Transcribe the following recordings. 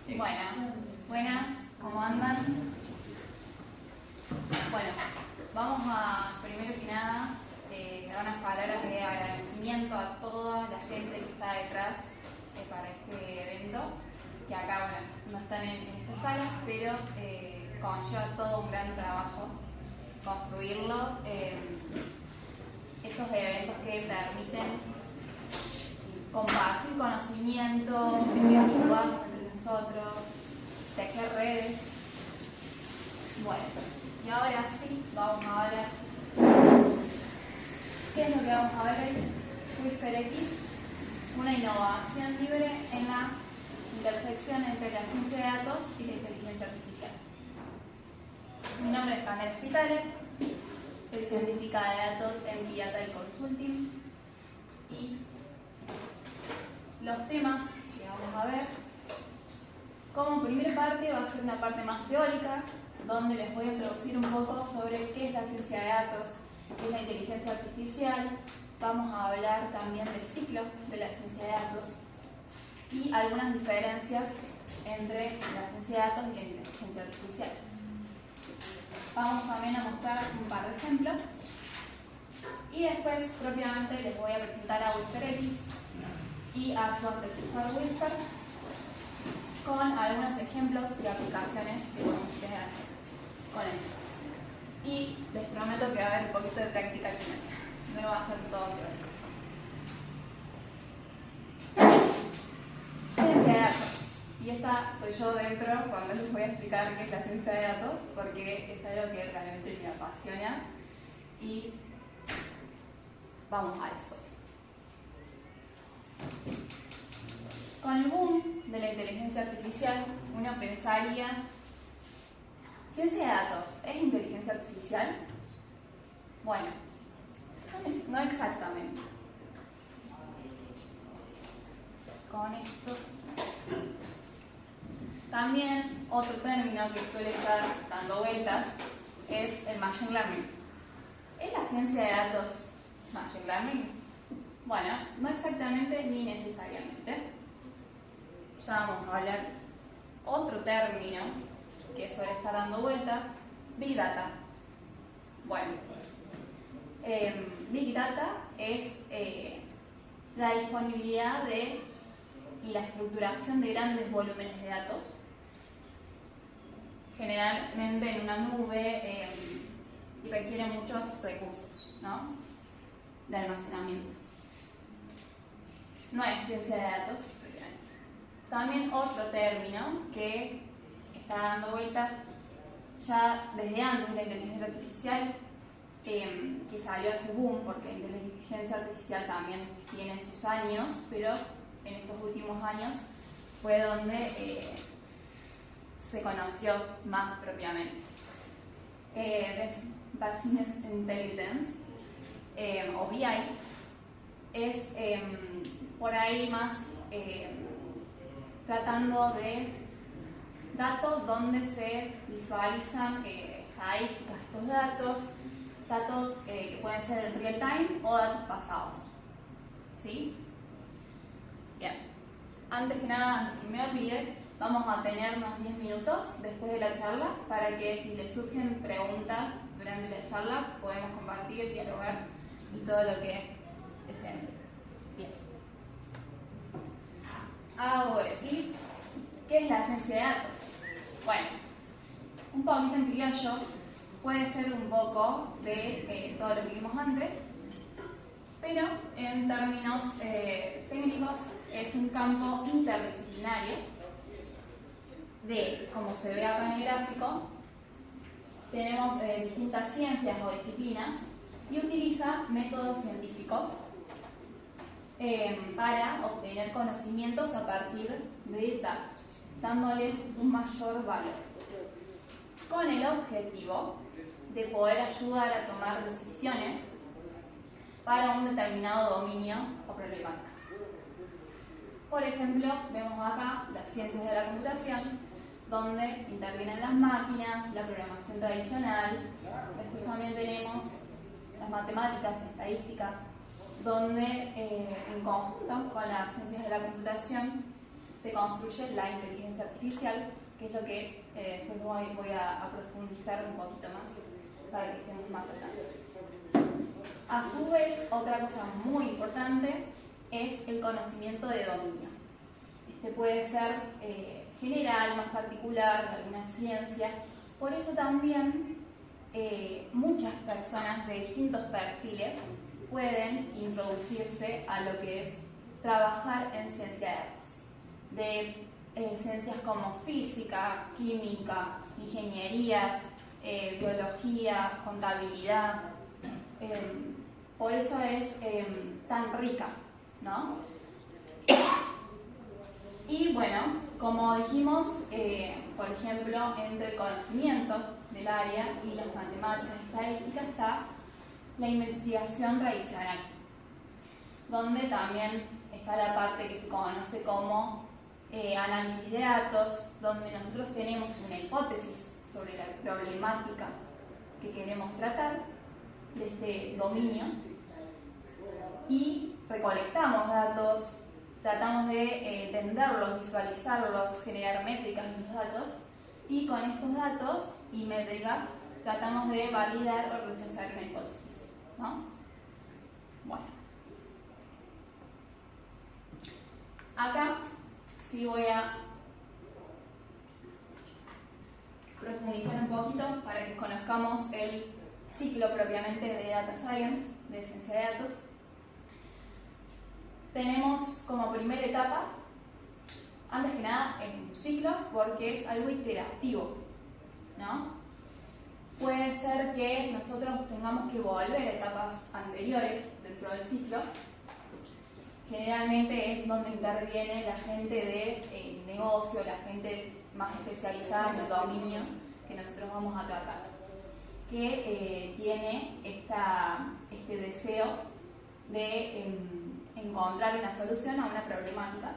Buenas, ¿cómo andan? Bueno, vamos a, primero que nada, dar unas palabras de agradecimiento a toda la gente que está detrás para este evento, que acá, bueno, no están en esta sala, pero conlleva todo un gran trabajo construirlo. Estos eventos que permiten compartir conocimiento, ayudarnos entre nosotros, tejer redes. Bueno, y ahora sí, vamos a ver qué es lo que vamos a ver hoy. WhisperX, una innovación libre en la intersección entre la ciencia de datos y la inteligencia artificial. Mi nombre es Candela Spitale, soy científica de datos en Big Data y Consulting, y los temas que vamos a ver, como primera parte va a ser una parte más teórica, donde les voy a introducir un poco sobre qué es la ciencia de datos, qué es la inteligencia artificial. Vamos a hablar también del ciclo de la ciencia de datos y algunas diferencias entre la ciencia de datos y la inteligencia artificial. Vamos también a mostrar un par de ejemplos y después propiamente les voy a presentar a WhisperX y a su antecesor Whisper con algunos ejemplos y aplicaciones que podemos tener con ellos. Y les prometo que va a haber un poquito de práctica clínica, no va a ser todo teórico. Ciencia de datos. Y esta soy yo dentro cuando les voy a explicar qué es la ciencia de datos, porque es algo que realmente me apasiona y vamos a eso. Con el boom de la inteligencia artificial, uno pensaría, ¿ciencia de datos es inteligencia artificial? Bueno, no exactamente. Con esto. También otro término que suele estar dando vueltas es el Machine Learning. ¿Es la ciencia de datos Machine Learning? Bueno, no exactamente ni necesariamente. Ya vamos a hablar otro término que suele estar dando vuelta, Big Data. Bueno, Big Data es la disponibilidad de y la estructuración de grandes volúmenes de datos, generalmente en una nube, y requiere muchos recursos, ¿no?, de almacenamiento. No es ciencia de datos, obviamente. También otro término que está dando vueltas ya desde antes de la inteligencia artificial, que salió ese boom, porque la inteligencia artificial también tiene sus años, pero en estos últimos años fue donde se conoció más propiamente. Es Business Intelligence, o BI, es por ahí más tratando de datos donde se visualizan estadísticas de estos datos que pueden ser en real time o datos pasados. ¿Sí? Bien. Antes que nada, antes que me olvide, vamos a tener unos 10 minutos después de la charla para que si les surgen preguntas durante la charla podemos compartir, dialogar y todo lo que deseen. Bien. Ahora sí, ¿qué es la ciencia de datos? Bueno, un poquito en criollo, puede ser un poco de todo lo que vimos antes, pero en términos técnicos es un campo interdisciplinario de, como se ve acá en el gráfico, tenemos distintas ciencias o disciplinas y utiliza métodos científicos para obtener conocimientos a partir de datos, dándoles un mayor valor, con el objetivo de poder ayudar a tomar decisiones para un determinado dominio o problemática. Por ejemplo, vemos acá las ciencias de la computación, donde intervienen las máquinas, la programación tradicional. Después también tenemos las matemáticas, estadística, donde en conjunto con las ciencias de la computación se construye la inteligencia artificial, que es lo que después voy a profundizar un poquito más para que estemos más al tanto. A su vez, otra cosa muy importante es el conocimiento de dominio. Este puede ser general, más particular, de alguna ciencia. Por eso también muchas personas de distintos perfiles pueden introducirse a lo que es trabajar en ciencia de datos. De ciencias como física, química, ingenierías, biología, contabilidad. Por eso es tan rica, ¿no? Y bueno, como dijimos, por ejemplo, entre el conocimiento del área y las matemáticas y estadísticas está la investigación tradicional, donde también está la parte que se conoce como análisis de datos, donde nosotros tenemos una hipótesis sobre la problemática que queremos tratar de este dominio y recolectamos datos, tratamos de entenderlos, visualizarlos, generar métricas en los datos y con estos datos y métricas tratamos de validar o rechazar una hipótesis, ¿no? Bueno. Acá sí voy a profundizar un poquito para que conozcamos el ciclo propiamente de Data Science, de ciencia de datos. Tenemos como primera etapa, antes que nada, es un ciclo porque es algo iterativo, ¿no? Puede ser que nosotros tengamos que volver a etapas anteriores dentro del ciclo. Generalmente es donde interviene la gente de negocio, la gente más especializada en el dominio que nosotros vamos a tratar, que tiene este deseo de encontrar una solución a una problemática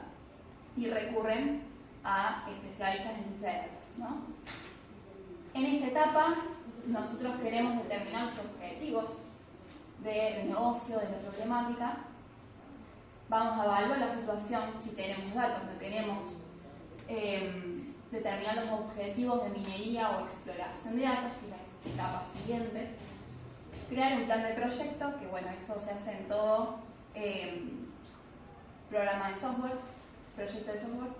y recurren a especialistas en ciencia de datos, ¿no? En esta etapa nosotros queremos determinar los objetivos del negocio, de la problemática. Vamos a evaluar la situación, si tenemos datos, no tenemos, determinar los objetivos de minería o exploración de datos, que es la etapa siguiente. Crear un plan de proyecto, que bueno, esto se hace en todo programa de software, proyecto de software.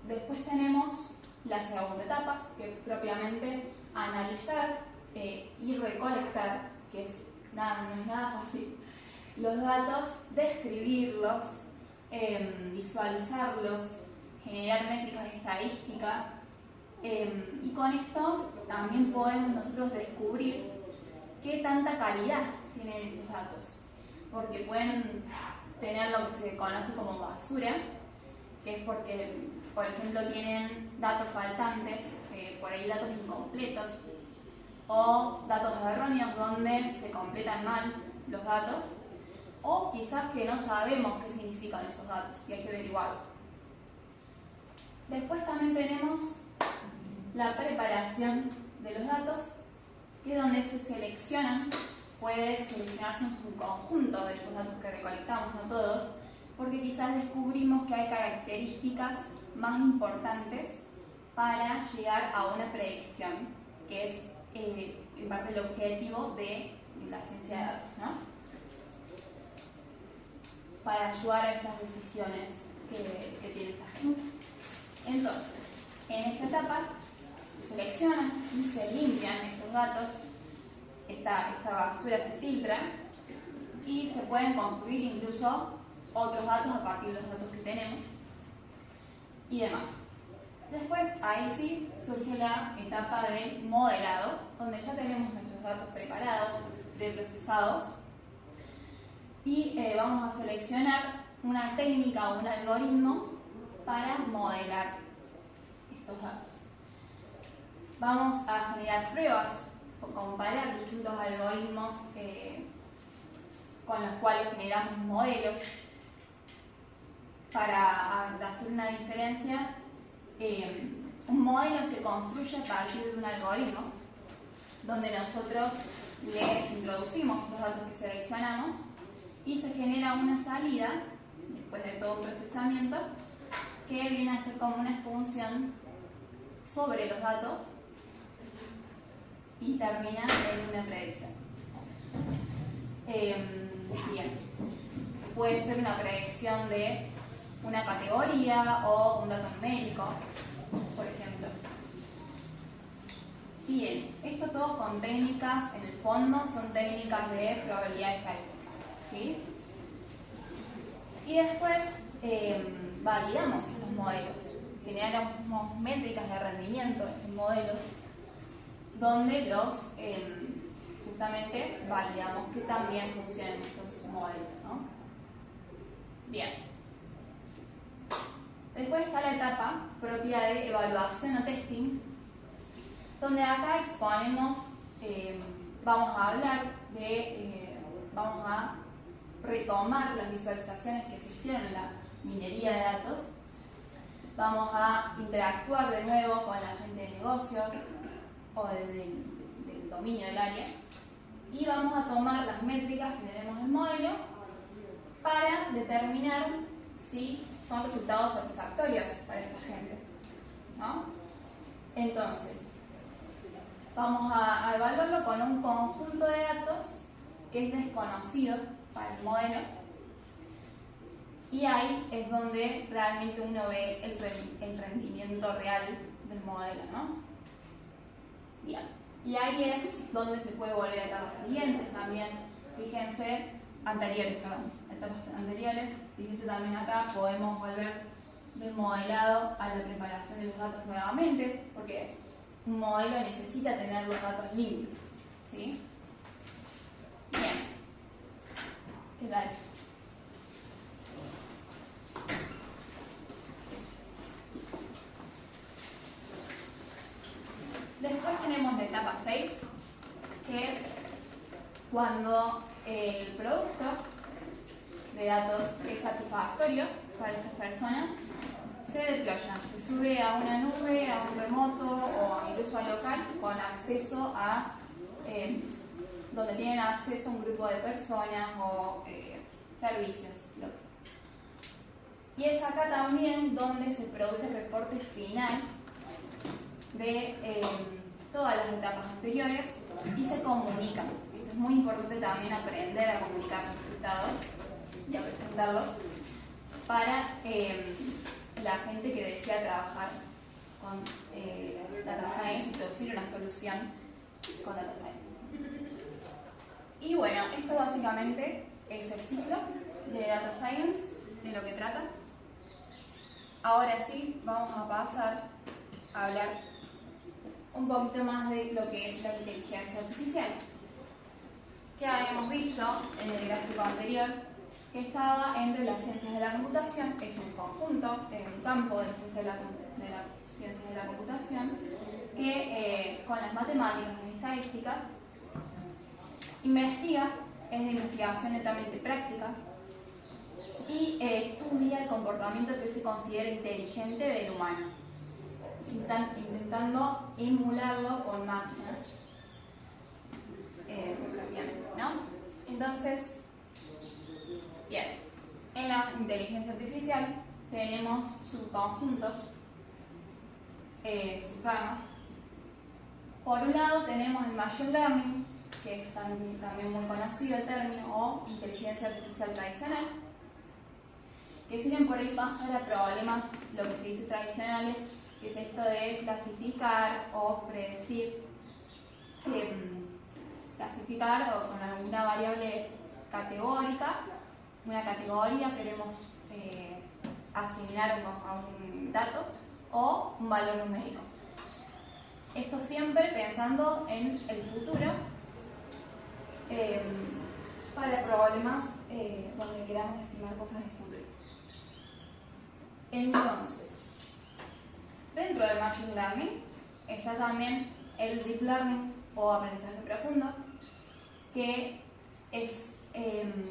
Después tenemos la segunda etapa, que es propiamente analizar y recolectar, que no es nada fácil, los datos, describirlos, visualizarlos, generar métricas estadísticas, y con esto también podemos nosotros descubrir qué tanta calidad tienen estos datos, porque pueden tener lo que se conoce como basura, que es porque, por ejemplo, tienen datos faltantes, por ahí datos incompletos, o datos erróneos donde se completan mal los datos, o quizás que no sabemos qué significan esos datos y hay que averiguarlo. Después también tenemos la preparación de los datos, que es donde se seleccionan, puede seleccionarse un conjunto de estos datos que recolectamos, no todos, porque quizás descubrimos que hay características más importantes para llegar a una predicción, que es en parte el objetivo de la ciencia de datos, ¿no? Para ayudar a estas decisiones que tiene esta gente. Entonces, en esta etapa se seleccionan y se limpian estos datos, esta basura se filtra y se pueden construir incluso otros datos a partir de los datos que tenemos y demás. Después, ahí sí, surge la etapa del modelado, donde ya tenemos nuestros datos preparados, preprocesados, y vamos a seleccionar una técnica o un algoritmo para modelar estos datos. Vamos a generar pruebas o comparar distintos algoritmos con los cuales generamos modelos para hacer una diferencia. Un modelo se construye a partir de un algoritmo donde nosotros le introducimos estos datos que seleccionamos y se genera una salida después de todo un procesamiento, que viene a ser como una función sobre los datos y termina en una predicción. Bien, puede ser una predicción de una categoría o un dato numérico, por ejemplo. Bien, esto todo con técnicas, en el fondo son técnicas de probabilidad estadística, ¿sí? Y después validamos estos modelos, generamos métricas de rendimiento de estos modelos, donde los justamente validamos que también funcionen estos modelos, ¿no? Bien. Después está la etapa propia de evaluación o testing, donde acá exponemos, vamos a hablar de, vamos a retomar las visualizaciones que se hicieron en la minería de datos, vamos a interactuar de nuevo con la gente de negocio o del dominio del área y vamos a tomar las métricas que tenemos del modelo para determinar si son resultados satisfactorios para esta gente, ¿no? Entonces, vamos a evaluarlo con un conjunto de datos que es desconocido para el modelo y ahí es donde realmente uno ve el rendimiento real del modelo, ¿no? Bien, y ahí es donde se puede volver a etapas siguientes también. Fíjense, etapas anteriores, fíjense también acá, podemos volver del modelado a la preparación de los datos nuevamente, porque un modelo necesita tener los datos limpios, ¿sí? Bien. ¿Qué tal? Después tenemos la etapa 6, que es cuando el producto de datos es satisfactorio para estas personas, se deploya, se sube a una nube, a un remoto o incluso a local con acceso a, donde tienen acceso a un grupo de personas o servicios. Y es acá también donde se produce el reporte final de todas las etapas anteriores y se comunica. Esto es muy importante también aprender a comunicar los resultados y a presentarlos para la gente que desea trabajar con Data Science y producir una solución con Data Science. Y bueno, esto básicamente es el ciclo de Data Science, de lo que trata. Ahora sí, vamos a pasar a hablar un poquito más de lo que es la inteligencia artificial, que habíamos visto en el gráfico anterior, que estaba entre las ciencias de la computación, es un conjunto, un campo de ciencias de la computación, que con las matemáticas y estadísticas investiga, es de investigación netamente práctica, y estudia el comportamiento que se considera inteligente del humano, intentando emularlo con máquinas, ¿no? Entonces, bien, en la inteligencia artificial tenemos subconjuntos, subramas. Por un lado tenemos el machine learning, que es también muy conocido el término, o inteligencia artificial tradicional, que sirven por ahí más para problemas, lo que se dice tradicionales, que es esto de clasificar o predecir, clasificar o con alguna variable categórica, una categoría queremos asignar a un dato o un valor numérico. Esto siempre pensando en el futuro, para problemas donde queramos estimar cosas del futuro. Entonces, dentro del Machine Learning está también el Deep Learning o aprendizaje profundo, que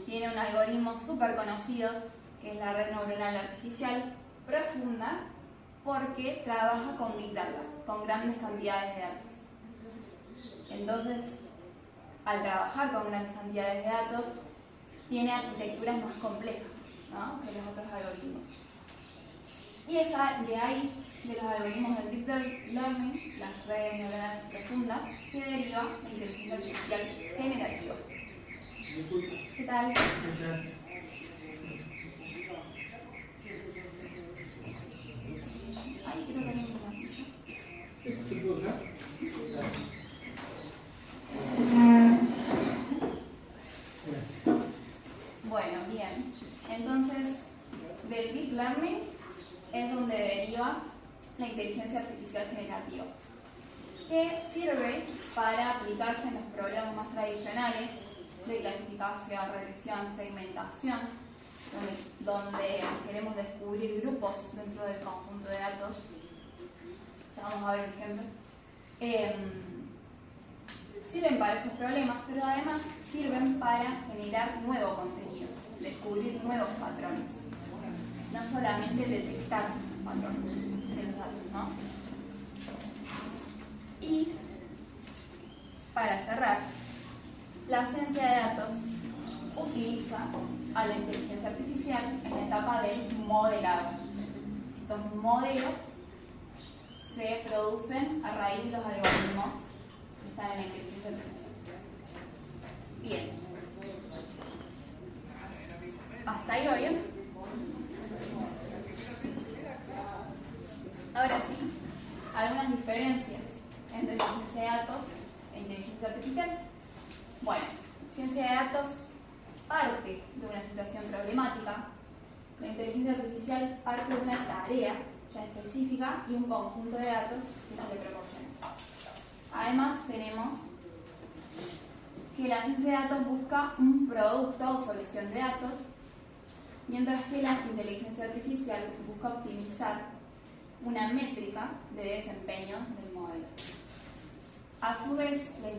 tiene un algoritmo súper conocido, que es la red neuronal artificial profunda, porque trabaja con Big Data, con grandes cantidades de datos. Entonces, al trabajar con grandes cantidades de datos, tiene arquitecturas más complejas. ¿no?, que los otros algoritmos. Y de ahí, de los algoritmos del Deep Learning, las redes neuronales profundas, que deriva la inteligencia artificial generativa. ¿Qué tal? Ay, creo que hay una silla. Bueno, bien. Entonces, del Deep Learning es donde deriva la inteligencia artificial generativa, que sirve para aplicarse en los problemas más tradicionales de clasificación, regresión, segmentación, donde queremos descubrir grupos dentro del conjunto de datos. Ya vamos a ver un ejemplo. Sirven para esos problemas, pero además sirven para generar nuevo contenido, descubrir nuevos patrones, no solamente detectar patrones de los datos, ¿no? Y para cerrar, la ciencia de datos utiliza a la inteligencia artificial en la etapa del modelado. Estos modelos se producen a raíz de los algoritmos que están en la inteligencia artificial. Bien. ¿Hasta ahí va bien? Ahora sí, algunas diferencias entre la ciencia de datos e inteligencia artificial. Bueno, ciencia de datos parte de una situación problemática. La inteligencia artificial parte de una tarea ya específica y un conjunto de datos que se le proporciona. Además, tenemos que la ciencia de datos busca un producto o solución de datos, mientras que la inteligencia artificial busca optimizar una métrica de desempeño del modelo. A su vez, la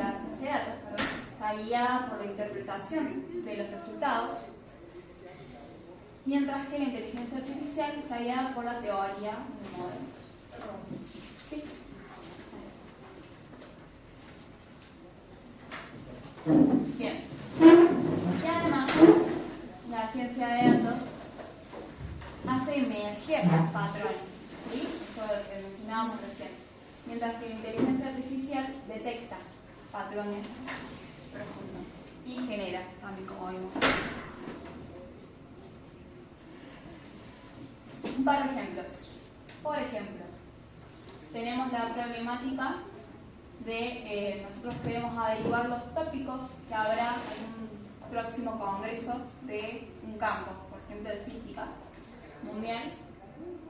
ciencia de datos está guiada por la interpretación de los resultados, mientras que la inteligencia artificial está guiada por la teoría de modelos. ¿Sí? Bien. Y además, la ciencia de datos hace emerger patrones, ¿sí? Eso es lo que mencionábamos recién. Mientras que la inteligencia artificial detecta patrones profundos y genera, también como vimos. Un par de ejemplos. Por ejemplo, tenemos la problemática de nosotros queremos averiguar los tópicos que habrá en un próximo congreso de un campo, por ejemplo de física mundial,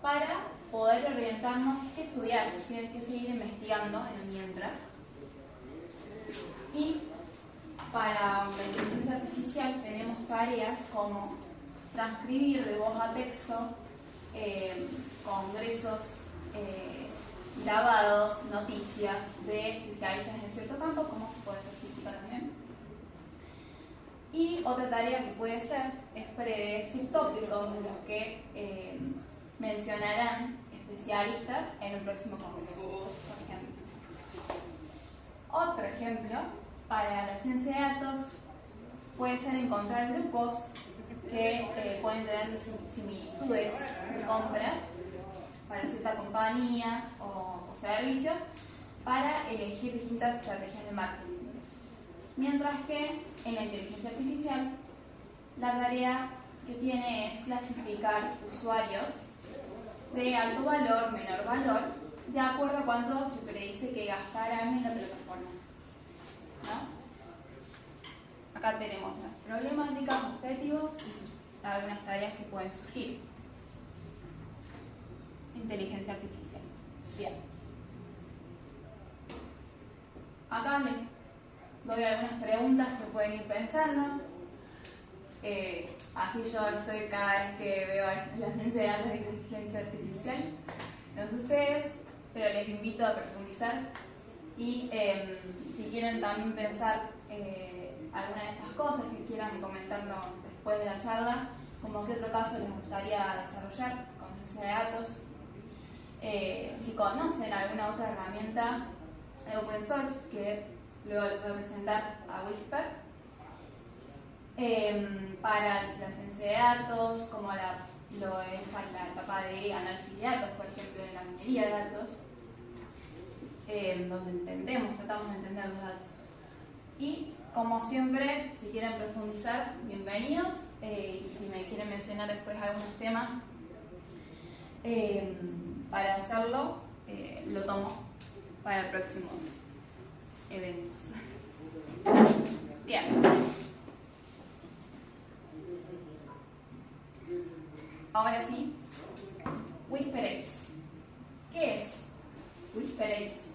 para poder orientarnos qué estudiar, qué seguir investigando en el mientras. Y para la inteligencia artificial tenemos tareas como transcribir de voz a texto congresos grabados, noticias de especialistas en cierto campo, como puede ser física también. Y otra tarea que puede ser es predecir tópicos de los que mencionarán especialistas en el próximo congreso, por ejemplo. Otro ejemplo para la ciencia de datos puede ser encontrar grupos que pueden tener similitudes de compras para cierta compañía o servicio, para elegir distintas estrategias de marketing. Mientras que en la inteligencia artificial, la tarea que tiene es clasificar usuarios de alto valor, menor valor, de acuerdo a cuánto se predice que gastarán en la plataforma, ¿no? Acá tenemos las problemáticas, objetivos y algunas tareas que pueden surgir. Inteligencia artificial. Bien. Acá les doy algunas preguntas que pueden ir pensando. Así yo estoy cada vez que veo la ciencia de datos de inteligencia artificial. No sé ustedes, pero les invito a profundizar y si quieren también pensar alguna de estas cosas que quieran comentarnos después de la charla, como qué otro caso les gustaría desarrollar con ciencia de datos. Si conocen alguna otra herramienta de open source que luego les voy a presentar a Whisper, para la ciencia de datos, como lo es para la etapa de análisis de datos, por ejemplo, en la minería de datos, donde tratamos de entender los datos. Y como siempre, si quieren profundizar, bienvenidos, y si me quieren mencionar después algunos temas para hacerlo, lo tomo para próximos eventos. Bien. Ahora sí, WhisperX. ¿Qué es WhisperX?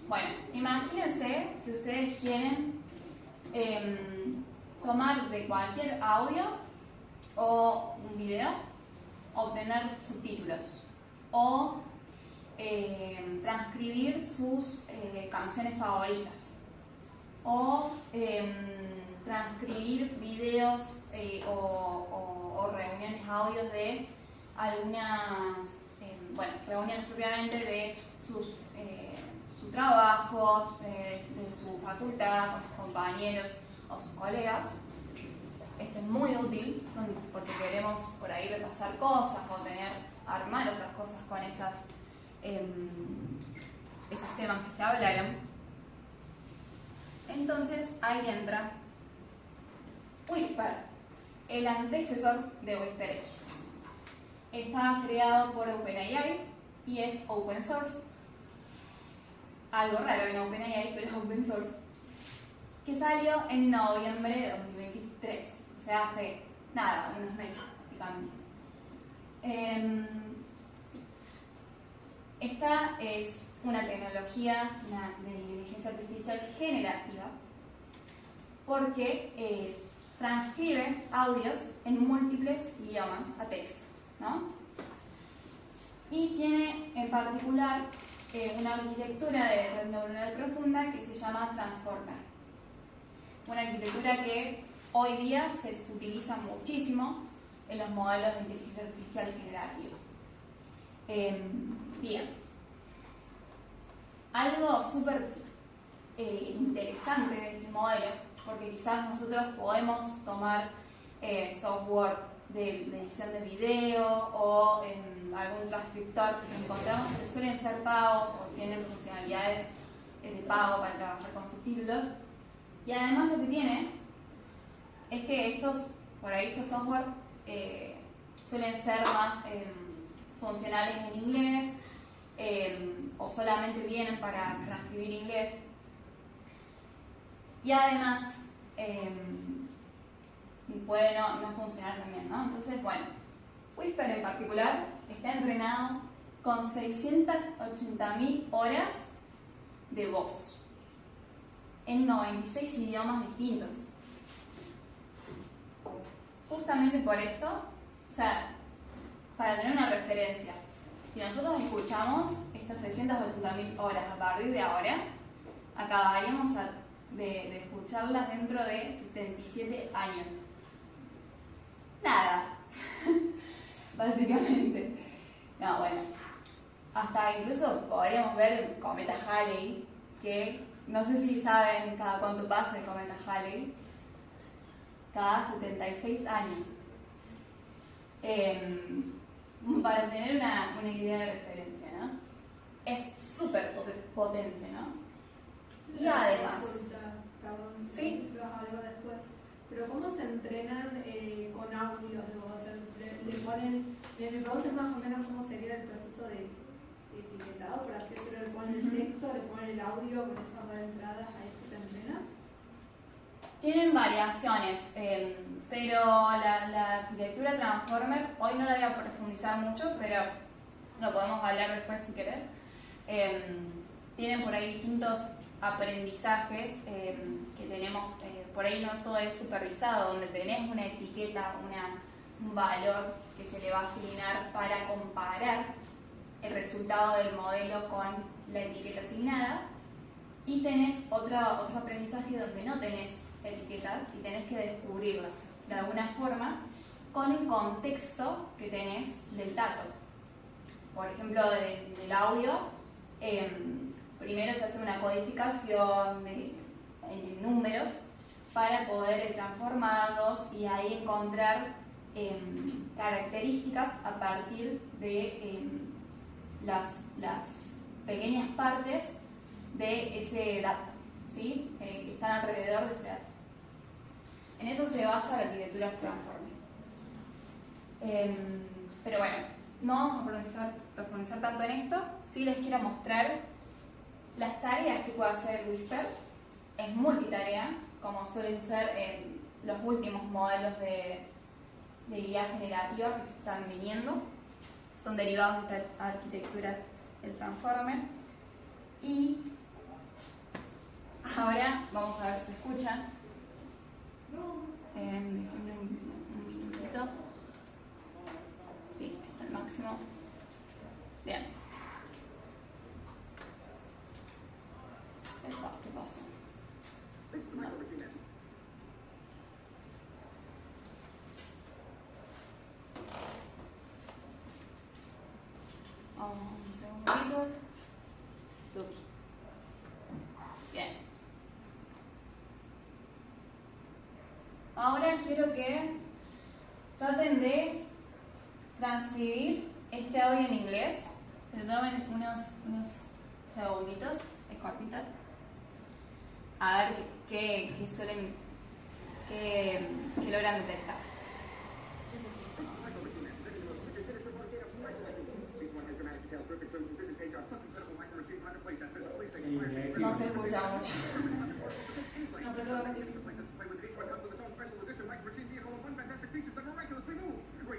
Bueno, imagínense que ustedes quieren tomar de cualquier audio o un video, obtener subtítulos o transcribir sus canciones favoritas o transcribir videos o reuniones audios de algunas, reuniones propiamente de su trabajo, de su facultad, con sus compañeros o sus colegas. Esto es muy útil porque queremos por ahí repasar cosas o armar otras cosas con esos temas que se hablaron. Entonces ahí entra Whisper, el antecesor de WhisperX. Está creado por OpenAI y es open source. Algo raro en OpenAI, pero es open source. Que salió en noviembre de 2023. O sea, hace nada, unos meses prácticamente. Esta es una tecnología de inteligencia artificial generativa porque transcribe audios en múltiples idiomas a texto, ¿no? Y tiene en particular una arquitectura de red neuronal profunda que se llama Transformer. Una arquitectura que hoy día se utiliza muchísimo en los modelos de inteligencia artificial generativa. Bien. Algo súper interesante de este modelo, porque quizás nosotros podemos tomar software de edición de video o algún transcriptor que encontramos que suelen ser pagos o tienen funcionalidades de pago para trabajar con subtítulos. Y además lo que tiene es que estos software suelen ser más funcionales en inglés o solamente vienen para transcribir inglés. Y además puede no funcionar también, ¿no? Entonces, bueno, Whisper en particular está entrenado con 680.000 horas de voz en 96 idiomas distintos. Justamente por esto, o sea, para tener una referencia, si nosotros escuchamos estas 680.000 horas a partir de ahora, acabaríamos de escucharlas dentro de 77 años. Nada, básicamente. No, bueno, hasta incluso podríamos ver el cometa Halley, que no sé si saben cada cuánto pasa el cometa Halley, cada 76 años. Para tener una idea de referencia, ¿no? Es súper potente, ¿no? Y además... Perdón, ¿sí? Si vas a hablar después. Pero ¿cómo se entrenan con audios de voz? Le ponen... Mi pregunta es más o menos cómo sería el proceso de etiquetado, por así decirlo. Le ponen el texto, le ponen el audio con esas dos entradas, ahí que se entrena. Tienen variaciones, pero la arquitectura Transformer, hoy no la voy a profundizar mucho, pero lo podemos hablar después si querés. Tienen por ahí distintos aprendizajes que tenemos, por ahí no todo es supervisado, donde tenés una etiqueta, un valor que se le va a asignar para comparar el resultado del modelo con la etiqueta asignada, y tenés otro aprendizaje donde no tenés etiquetas y tenés que descubrirlas de alguna forma con el contexto que tenés del dato. Por ejemplo, del audio, primero se hace una codificación de números para poder transformarlos y ahí encontrar características a partir de las pequeñas partes de ese dato, ¿sí? Que están alrededor de ese dato. En eso se basa la arquitectura transformer. Pero bueno, no vamos a profundizar tanto en esto. Sí les quiero mostrar las tareas que puede hacer Whisper. Es multitarea, como suelen ser en los últimos modelos de guía generativa que se están viniendo. Son derivados de esta arquitectura del transformer. Y ahora vamos a ver si se escucha. Déjenme un minutito. Sí, está al máximo. Bien. ¿Qué pasa? No. Vamos un segundito. Tuki. Bien. Ahora quiero que traten de transcribir este audio en inglés. Se tomen unos segunditos, es cortito. A ver qué logran detectar. No se escucha mucho.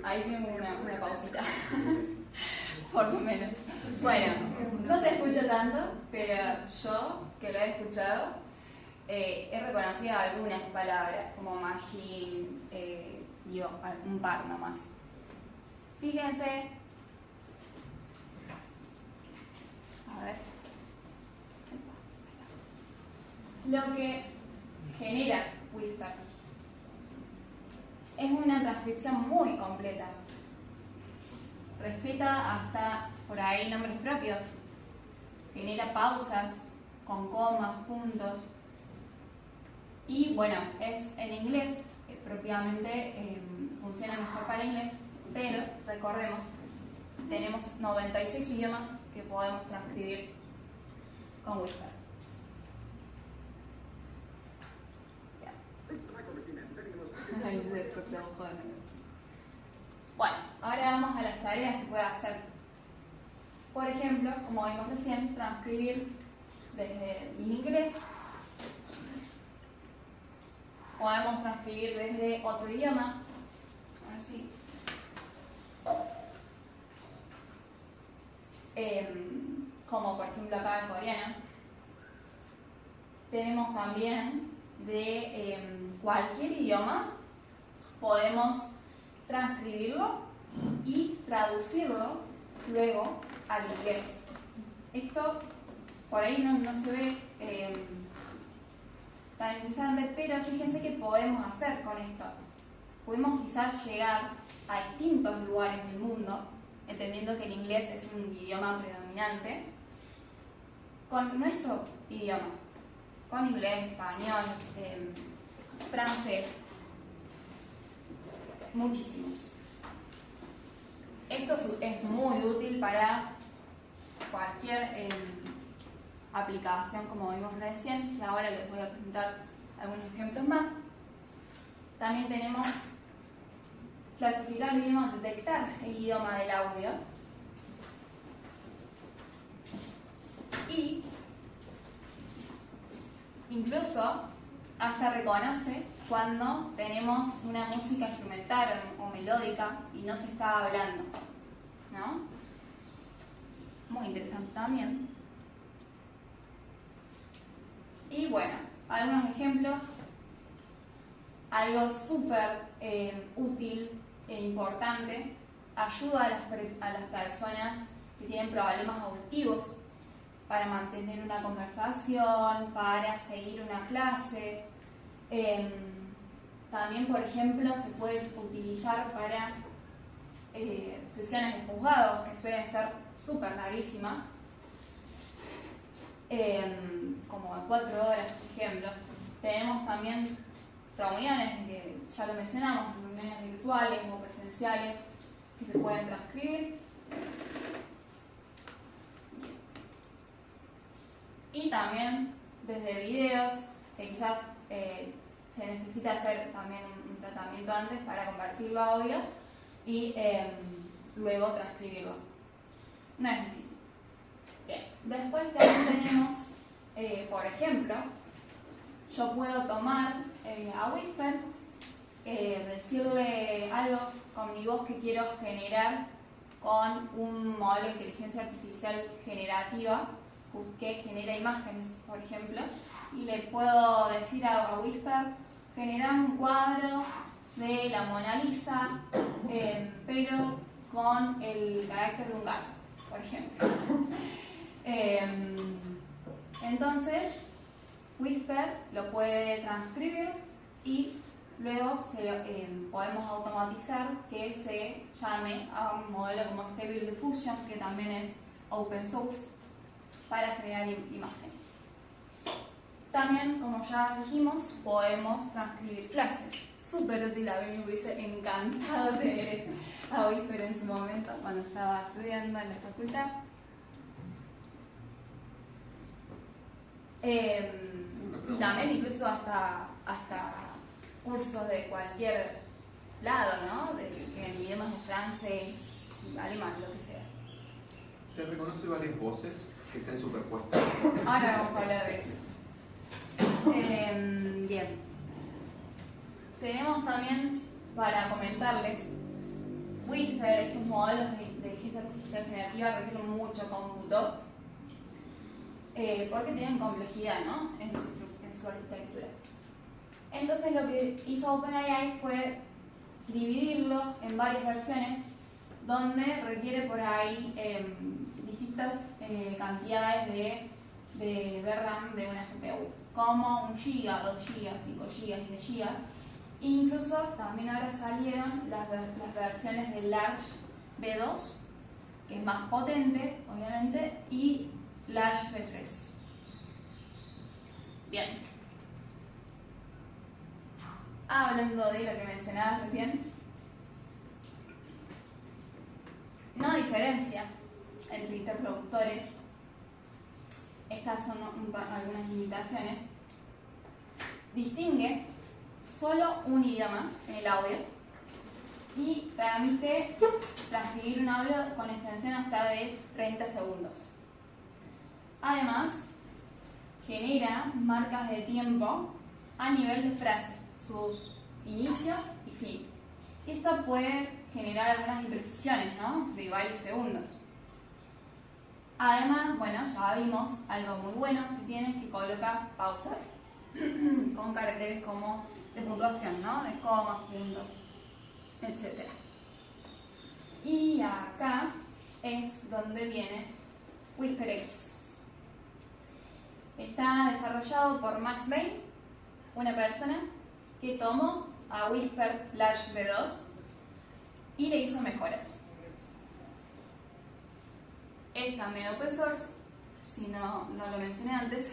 Ahí tengo una pausita. Por lo menos. Bueno, no se escucha tanto, pero yo, que lo he escuchado, he reconocido algunas palabras, como machine, y un par nomás. Fíjense. A ver. Lo que genera Whisper es una transcripción muy completa. Respeta hasta por ahí nombres propios. Genera pausas con comas, puntos. Y bueno, es en inglés, propiamente funciona mejor para inglés, pero recordemos, tenemos 96 idiomas que podemos transcribir con Whisper. Bueno, ahora vamos a las tareas que puede hacer. Por ejemplo, como vimos recién, transcribir desde el inglés. Podemos transcribir desde otro idioma. Así. Como por ejemplo acá en coreano. Tenemos también de cualquier idioma, podemos transcribirlo y traducirlo luego al inglés. Esto por ahí no se ve tan interesante, pero fíjense qué podemos hacer con esto. Podemos quizás llegar a distintos lugares del mundo, entendiendo que el inglés es un idioma predominante, con nuestro idioma, con inglés, español, francés, muchísimos. Esto es muy útil para cualquier aplicación, como vimos recién, y ahora les voy a presentar algunos ejemplos más. También tenemos clasificar el idioma, detectar el idioma del audio. Y incluso hasta reconoce cuando tenemos una música instrumental o melódica y no se está hablando, ¿no? Muy interesante también. Y bueno, algunos ejemplos. Algo súper útil e importante, ayuda a las personas que tienen problemas auditivos para mantener una conversación, para seguir una clase. También, por ejemplo, se puede utilizar para sesiones de juzgados, que suelen ser súper larguísimas, como de 4 horas, por ejemplo. Tenemos también reuniones, que ya lo mencionamos, reuniones virtuales o presenciales que se pueden transcribir. Y también desde videos, que quizás se necesita hacer también un tratamiento antes para convertirlo a audio y luego transcribirlo. No es difícil. Bien, después también tenemos, por ejemplo, yo puedo tomar a Whisper, decirle algo con mi voz que quiero generar con un modelo de inteligencia artificial generativa que genera imágenes, por ejemplo, y le puedo decir a Whisper, generar un cuadro de la Mona Lisa, pero con el carácter de un gato, por ejemplo. Entonces, Whisper lo puede transcribir y luego podemos automatizar que se llame a un modelo como Stable Diffusion, que también es open source, para generar imágenes. También, como ya dijimos, podemos transcribir clases. Súper útil, a mí me hubiese encantado tener a Whisper en su momento cuando estaba estudiando en la facultad. Y también incluso hasta cursos de cualquier lado, ¿no? En idiomas de francés, alemán, lo que sea. ¿Te reconoce varias voces que estén superpuestas? Ahora vamos a hablar de eso. Bien. Tenemos también, para comentarles, Whisper, estos modelos de inteligencia artificial generativa requieren mucho cómputo, porque tienen complejidad, ¿no?, en su arquitectura. Entonces lo que hizo OpenAI fue dividirlo en varias versiones donde requiere por ahí distintas cantidades de VRAM de una GPU, como 1 GB, 2 GB, 5 GB, 10 GB. Incluso también ahora salieron las versiones de Large V2, que es más potente, obviamente, y Large V3. Bien. Hablando de lo que mencionabas recién, no diferencia entre interlocutores. Estas son algunas limitaciones. Distingue solo un idioma en el audio y permite transcribir un audio con extensión hasta de 30 segundos. Además, genera marcas de tiempo a nivel de frase, sus inicios y fin. Esto puede generar algunas imprecisiones, ¿no?, de varios segundos. Además, bueno, ya vimos algo muy bueno que tiene, es que coloca pausas con caracteres como de puntuación, ¿no?, de comas, puntos, etc. Y acá es donde viene WhisperX. Está desarrollado por Max Bain, una persona que tomó a Whisper Large V2 y le hizo mejoras. Es también open source, si no lo mencioné antes.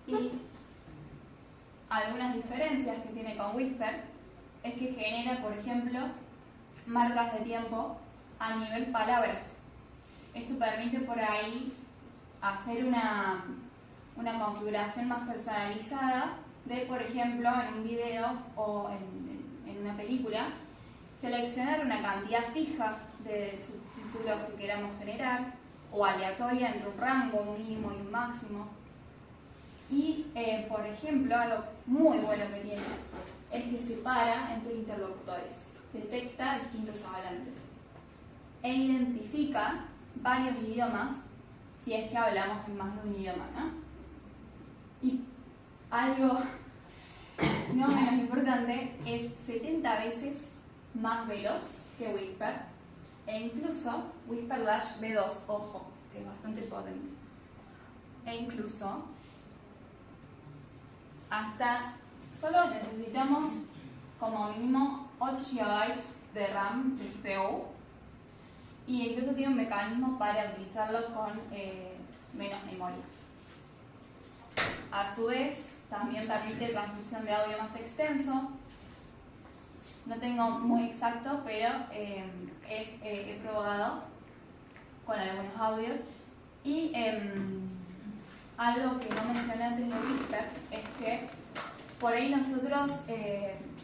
Y algunas diferencias que tiene con Whisper es que genera, por ejemplo, marcas de tiempo a nivel palabra. Esto permite por ahí hacer una configuración más personalizada de, por ejemplo, en un video o en una película, seleccionar una cantidad fija de subtítulos que queramos generar, o aleatoria entre un rango, un mínimo y un máximo. Y, por ejemplo, algo muy bueno que tiene es que separa entre interlocutores, detecta distintos hablantes e identifica varios idiomas si es que hablamos en más de un idioma, ¿no? Y algo no menos importante, es 70 veces más veloz que Whisper, e incluso Whisper Large V2, ojo, que es bastante potente, e incluso hasta solo necesitamos como mínimo 8 GB de RAM de GPU, y incluso tiene un mecanismo para utilizarlo con menos memoria. A su vez, también permite transmisión de audio más extenso. No tengo muy exacto, pero he probado con algunos audios. Y algo que no mencioné antes de Whisper es que por ahí nosotros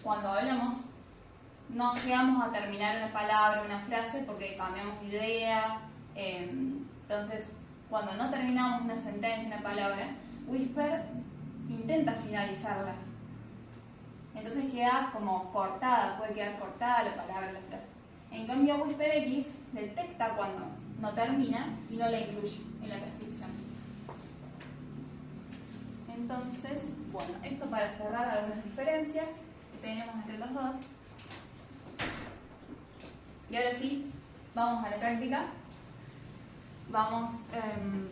cuando hablamos no llegamos a terminar una palabra, una frase, porque cambiamos de idea. Entonces, cuando no terminamos una sentencia, una palabra, Whisper intenta finalizarlas. Entonces queda como cortada, puede quedar cortada la palabra, la frase. En cambio, WhisperX detecta cuando no termina y no la incluye en la transcripción. Entonces, bueno, esto para cerrar algunas diferencias que tenemos entre los dos. Y ahora sí, vamos a la práctica. Vamos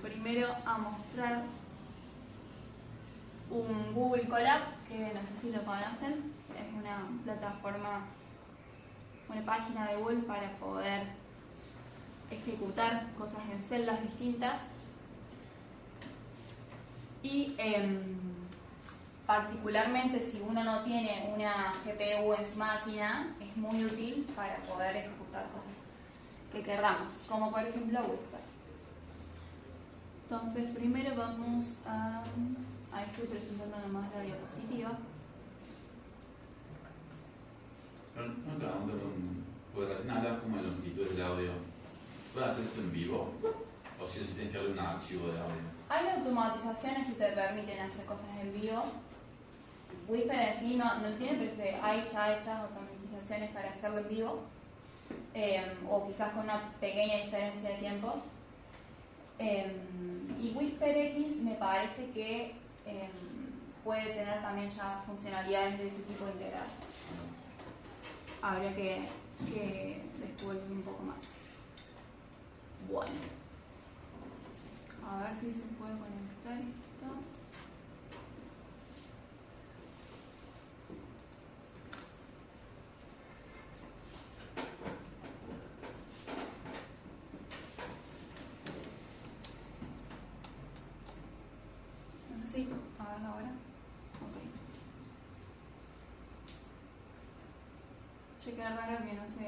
primero a mostrar un Google Colab, que no sé si lo conocen. Es una plataforma, una página de Google para poder ejecutar cosas en celdas distintas. Y particularmente si uno no tiene una GPU en su máquina, es muy útil para poder ejecutar cosas que querramos, como por ejemplo Whisper. Entonces primero vamos a... Ahí estoy presentando nomás la diapositiva. Una pregunta, ¿podrás hablar como de longitudes de audio? ¿Puedes hacer esto en vivo? ¿O si tienes que darle un archivo de audio? Hay automatizaciones que te permiten hacer cosas en vivo. Whisper en sí no tiene, pero hay ya hechas automatizaciones para hacerlo en vivo. O quizás con una pequeña diferencia de tiempo. Y WhisperX me parece que puede tener también ya funcionalidades de ese tipo integrado. Habría que descubrir un poco más. Bueno, a ver si se puede conectar esto. No sé si, a ver ahora. Ok. Che, qué raro que no se...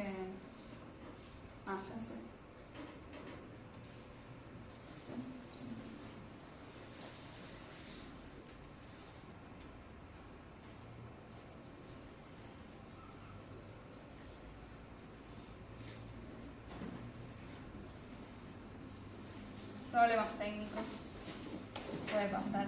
Ah, ya sé. Problemas técnicos. Puede pasar.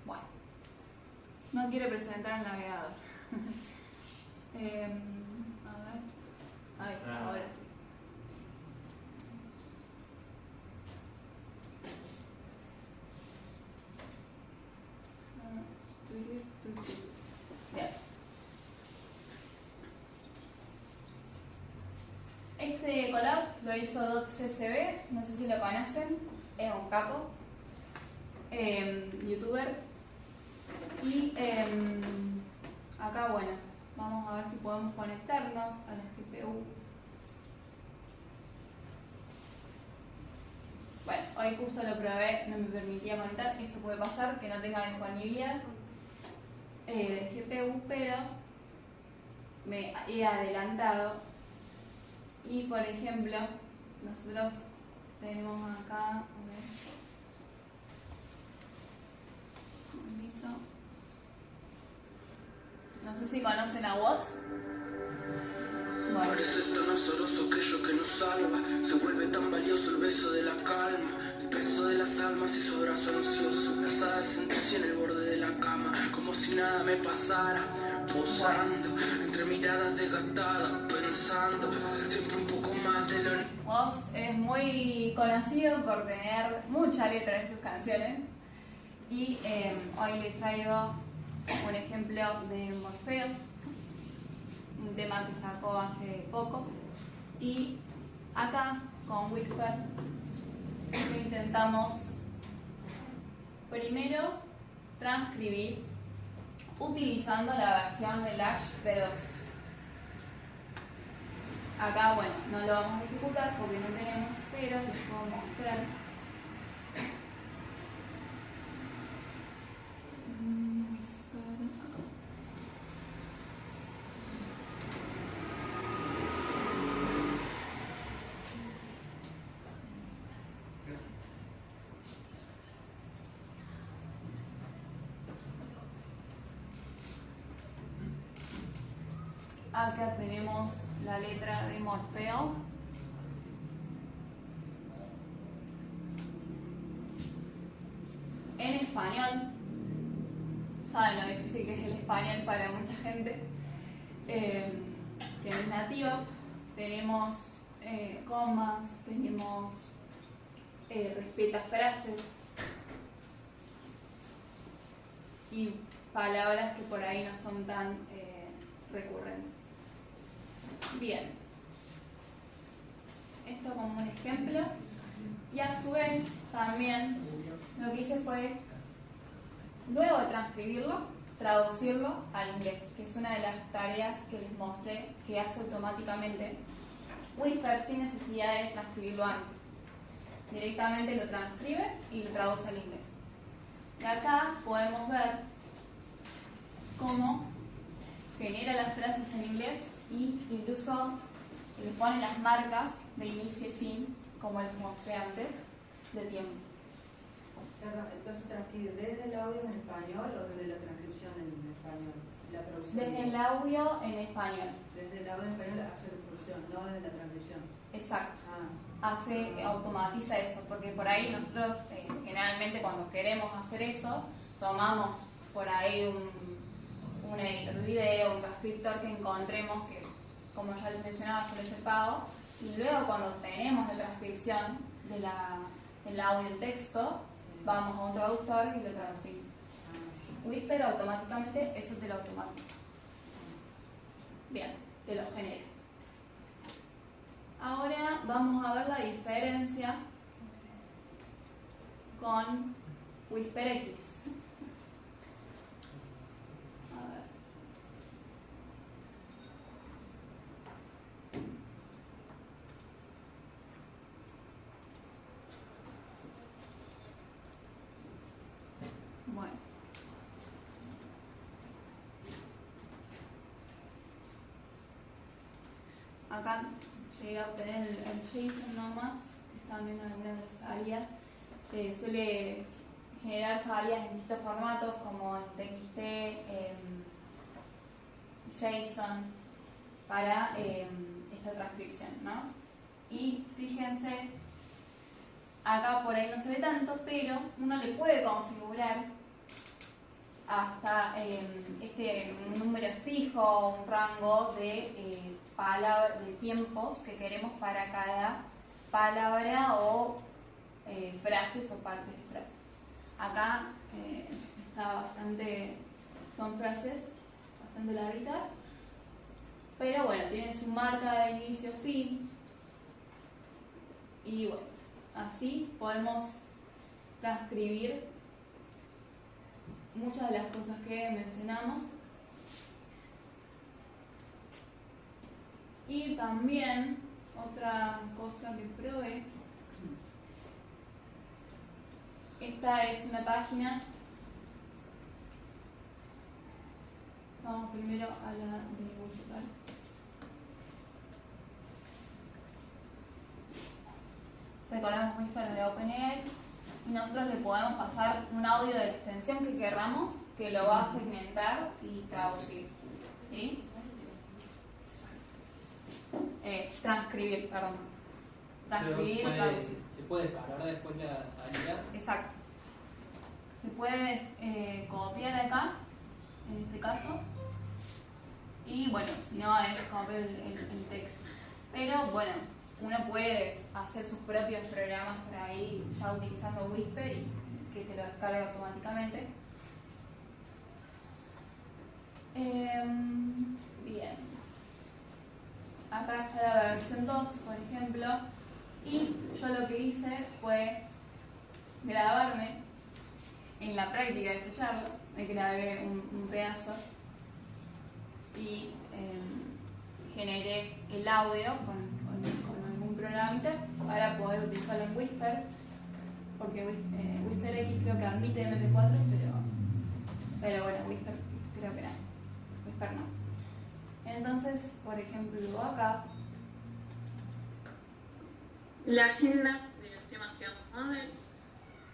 Bueno. No quiere presentar el navegador. A ver. Ahí, ahora sí. Bien. Este collab lo hizo .ccb, no sé si lo conocen, es un capo, youtuber. Y acá, bueno, vamos a ver si podemos conectarnos a la GPU. Bueno, hoy justo lo probé, no me permitía conectar, esto puede pasar, que no tenga disponibilidad de GPU, pero me he adelantado. Y por ejemplo, nosotros tenemos acá, a ver, un momento. No sé si conocen a Woz. Bueno. Parece tan azaroso aquello que nos salva. Se vuelve tan valioso el beso de la calma. El peso de las almas y su brazo ansioso. Las hadas sentarse en el borde de la cama. Como si nada me pasara. Posando entre miradas desgastadas. Pensando siempre un poco más de lo... Woz es muy conocido por tener mucha letra en sus canciones. Y hoy les traigo un ejemplo de Morfeo, un tema que sacó hace poco. Y acá con Whisper intentamos primero transcribir utilizando la versión de Large V2. Acá, bueno, no lo vamos a ejecutar porque no tenemos, pero les puedo mostrar. Acá tenemos la letra de Morfeo. En español. Saben lo difícil que es el español para mucha gente que no es nativa. Tenemos comas, tenemos respeta frases y palabras que por ahí no son tan recurrentes. Bien, esto como un ejemplo, y a su vez también lo que hice fue, luego de transcribirlo, traducirlo al inglés, que es una de las tareas que les mostré que hace automáticamente Whisper sin necesidad de transcribirlo antes. Directamente lo transcribe y lo traduce al inglés. Y acá podemos ver cómo genera las frases en inglés y incluso le pone las marcas de inicio y fin, como les mostré antes, de tiempo. Entonces, ¿transcribe desde el audio en español o desde la transcripción en español? La traducción. Desde el audio en español. Desde el audio en español hace la traducción, no desde la transcripción. Exacto. Automatiza eso, porque por ahí nosotros generalmente cuando queremos hacer eso, tomamos por ahí un editor de video, un transcriptor que encontremos que, como ya les mencionaba, suele ser pago, y luego cuando tenemos la transcripción del audio en texto, vamos a un traductor y lo traducimos. Whisper automáticamente eso te lo automatiza. Bien, te lo genera. Ahora vamos a ver la diferencia con Whisper X. A ver. Bueno. Acá llegué a obtener el JSON nomás, que es también una de las alias. Suele generar esas alias en distintos formatos como en TXT, JSON, para esta transcripción, ¿no? Y fíjense, acá por ahí no se ve tanto, pero uno le puede configurar hasta este número fijo, un rango de de tiempos que queremos para cada palabra o frases o partes de frases. Acá son frases bastante largas, pero bueno, tiene su marca de inicio-fin y bueno, así podemos transcribir muchas de las cosas que mencionamos. Y también otra cosa que probé, esta es una página. Vamos primero a la de Whisper. Recordemos Whisper de OpenAI y nosotros le podemos pasar un audio de la extensión que querramos, que lo va a segmentar y traducir, ¿sí? Transcribir, perdón. Transcribir o traducir. ¿Se puede descargar después la salida? Exacto. Se puede copiar acá, en este caso, y bueno, si no es copiar el texto. Pero bueno, uno puede hacer sus propios programas por ahí ya utilizando Whisper y que te lo descargue automáticamente. Bien. Acá está la versión 2, por ejemplo, y yo lo que hice fue grabarme en la práctica de esta charla. Me grabé un pedazo y generé el audio con algún programita para poder utilizarlo en Whisper, porque WhisperX creo que admite MP4, pero bueno, Whisper creo que no. Whisper no. Entonces, por ejemplo, acá la agenda de los temas que vamos a ver.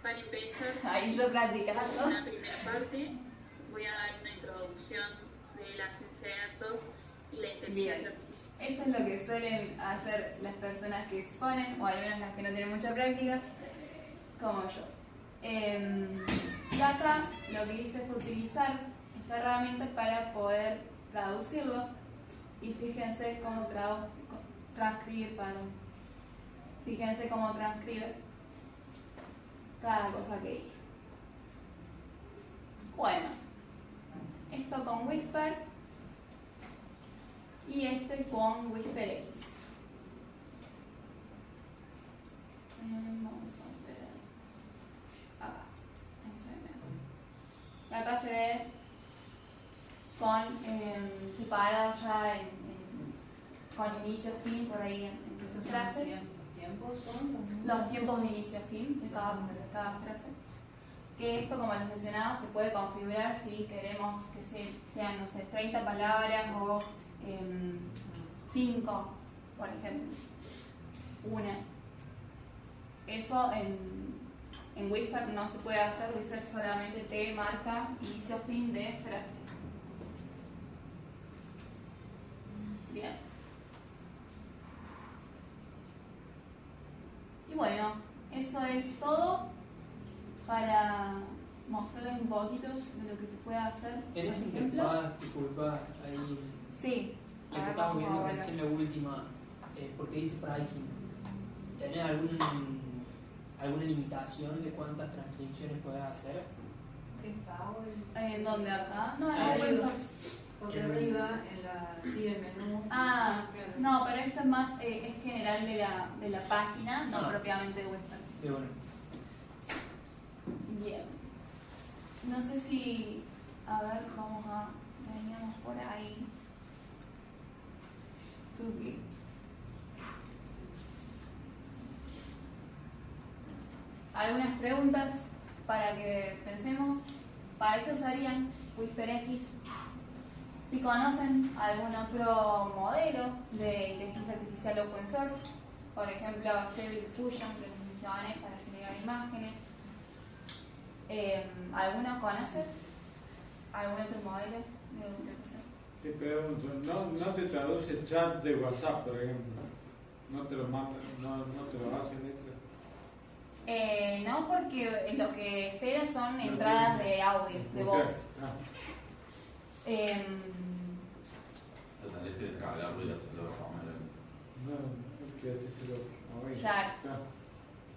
Para empezar, ahí yo practicando. en la primera parte voy a dar una introducción de la ciencia de datos y la inteligencia artificial. Esto es lo que suelen hacer las personas que exponen, o al menos las que no tienen mucha práctica, como yo. Y acá lo que hice fue utilizar esta herramienta para poder traducirlo, y fíjense cómo transcribir, fíjense cómo transcribe cada cosa que dije. Bueno, esto con Whisper y este con WhisperX. Vamos a ver acá, acá se ve con separado ya con inicio fin por ahí en sus frases. ¿Los tiempos son Los tiempos de inicio a fin de cada frase. Que esto, como les mencionaba, se puede configurar si queremos que sean, no sé, 30 palabras o 5, por ejemplo. Una. Eso en Whisper no se puede hacer. Whisper solamente te marca inicio fin de frase. Bien. Y bueno, eso es todo para mostrarles un poquito de lo que se puede hacer. En esa con ejemplos. interfaz, disculpa, ahí Sí. la que estamos viendo recién la última, porque dice pricing. ¿Tenés alguna limitación de cuántas transcripciones puedes hacer? ¿Es pago? ¿Dónde acá? No, Ah, en open source. Porque arriba, sí, el menú. Ah, no, pero esto es más, es general de la página, no Ah. propiamente de Whisper. Sí, bueno. Bien. No sé si, a ver, veníamos por ahí. Tuki. Algunas preguntas para que pensemos. ¿Para qué usarían WhisperX? Si conocen algún otro modelo de inteligencia artificial open source, por ejemplo, Stable Diffusion, que les mencioné, para generar imágenes. ¿Alguno conoce algún otro modelo de utilización? Te pregunto, ¿no te traduce el chat de WhatsApp, por ejemplo? ¿No te lo manda, no te lo hace letra? No, porque lo que espera son entradas de audio, de voz. Tendré que descargarlo y hacerlo de forma No, es que así se lo ahí. Claro.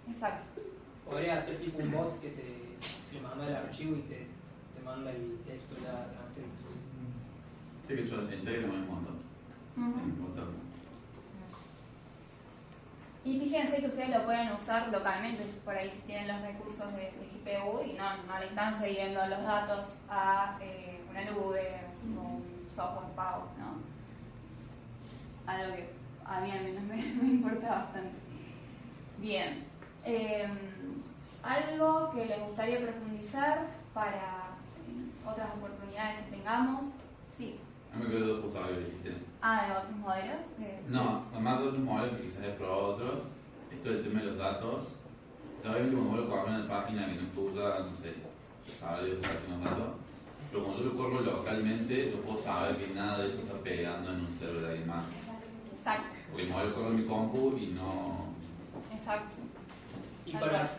Exacto. Podría hacer tipo un bot que te manda el archivo y te manda el texto ya transcrito. Sí, que yo integro un montón. En WhatsApp. Y fíjense que ustedes lo pueden usar localmente, por ahí si tienen los recursos de GPU y no le están cediendo los datos a una nube o un software pago, ¿no? Algo que a mí al menos me importa bastante. Bien. Algo que les gustaría profundizar para otras oportunidades que tengamos. Sí. A mí me quedo justo algo que dijiste. De otros modelos. No, además de otros modelos que quizás he probado otros, esto del tema de los datos. O sea, obviamente cuando vos lo corres en una página que no es tuya, no sé, sabrá Dios que hacen los datos. Pero cuando yo lo corro localmente, yo puedo saber que nada de eso está pegando en un server de alguien más. Exacto. Porque el modelo corre en mi compu y no. Exacto. Y para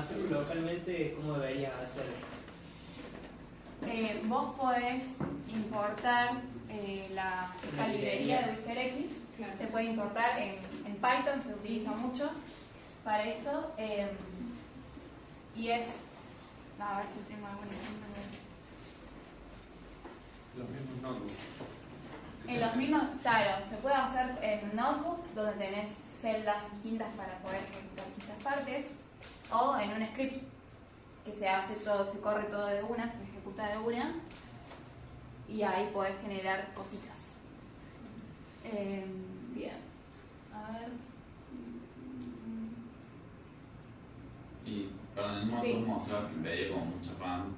hacerlo localmente, ¿cómo deberías hacerlo? Vos podés importar la librería de WhisperX. Claro. Te puede importar en Python, se utiliza mucho para esto. Y es, a ver si tengo algún ejemplo. Los mismos notebooks. En los mismos, claro, se puede hacer en Notebook, donde tenés celdas distintas para poder ejecutar distintas partes, o en un script que se hace todo, se corre todo de una, se ejecuta de una, y ahí podés generar cositas. Bien. A ver. Y para el modo Sí. mostraba que veía como mucha RAM,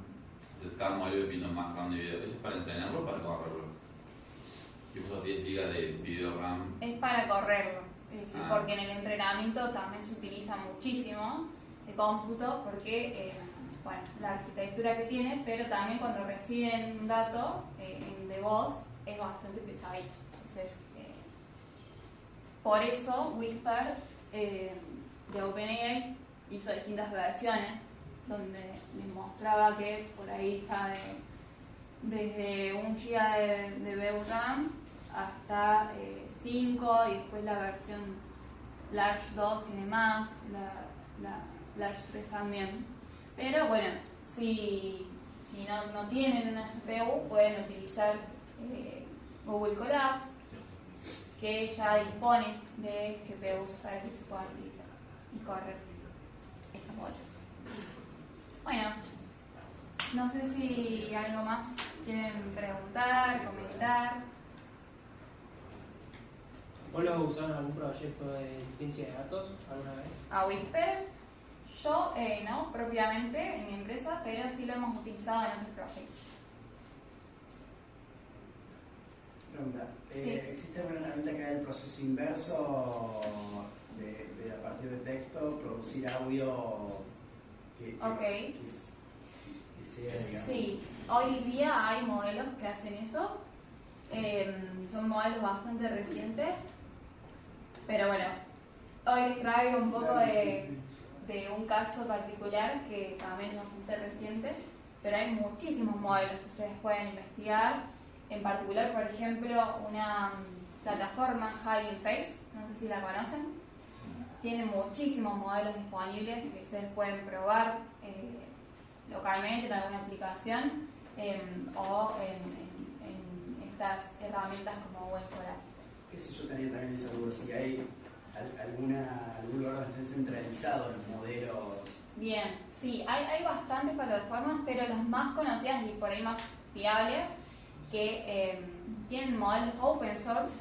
de cada modelo viendo más RAM de video. ¿Eso es para entrenarlo o para correrlo? Yo uso 10 GB de video RAM. Es para correrlo, es decir, Ah. porque en el entrenamiento también se utiliza muchísimo de cómputo porque, bueno, la arquitectura que tiene, pero también cuando reciben un dato de voz es bastante pesadito. Entonces, por eso Whisper de OpenAI hizo distintas versiones donde les mostraba que por ahí está desde 1 GB de VRAM hasta 5 y después la versión Large 2 tiene más, la Large 3 también. Pero bueno, si no tienen una GPU pueden utilizar Google Colab, que ya dispone de GPUs para que se puedan utilizar y correr estos modelos. Bueno, no sé si algo más quieren preguntar, comentar. ¿Vos lo has usado en algún proyecto de ciencia de datos alguna vez? A Whisper, yo no propiamente en mi empresa, pero sí lo hemos utilizado en otros proyectos. Pregunta, Sí. ¿existe alguna herramienta que haga el proceso inverso de a partir de texto, producir audio que sea, digamos? Sí, hoy día hay modelos que hacen eso. Son modelos bastante recientes. Pero bueno, hoy les traigo un poco de un caso particular que también es bastante reciente. Pero hay muchísimos modelos que ustedes pueden investigar. En particular, por ejemplo, una plataforma, Hugging Face, no sé si la conocen. Tiene muchísimos modelos disponibles que ustedes pueden probar localmente en alguna aplicación o en estas herramientas como Google Colab. Eso yo tenía también esa duda, si hay algún lugar donde estén centralizados los modelos. Bien, sí, hay bastantes plataformas, pero las más conocidas y por ahí más fiables que tienen modelos open source.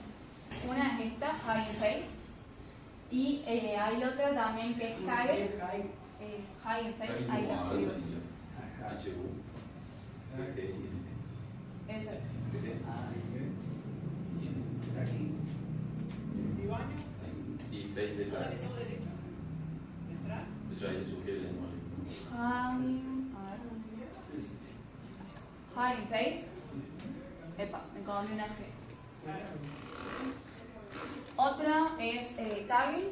Una es esta, Hugging Face, y hay otra también que es Kaggle. Hugging Face, ahí la escribo. Exacto. Y Face de clase. De hecho, ahí te sugiere el lenguaje. Hugging Face. Epa, me comí una G. Otra es Kaggle,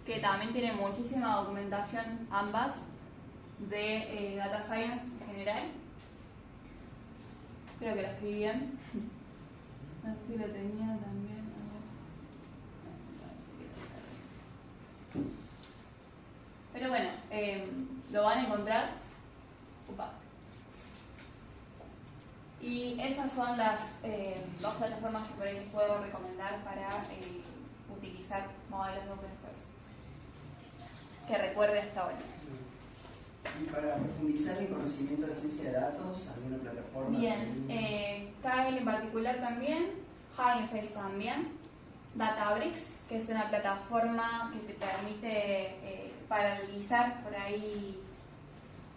que también tiene muchísima documentación, ambas, de Data Science en general. Creo que la escribí bien. No sé si lo tenía también. Pero bueno, lo van a encontrar. Upa. Y esas son las dos plataformas que por ahí les puedo recomendar para utilizar modelos de open source. Que recuerde hasta ahora. Y para profundizar en conocimiento de ciencia de datos, ¿alguna plataforma? Bien, Kaggle en particular también, Hugging Face también, Databricks, que es una plataforma que te permite paralelizar por ahí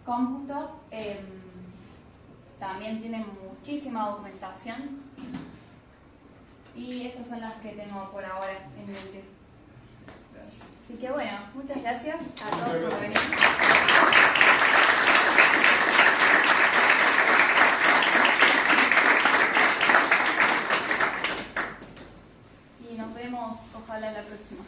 cómputo. También tiene muchísima documentación y esas son las que tengo por ahora en mente. Gracias. Así que bueno, muchas gracias a todos por venir. Y nos vemos ojalá la próxima.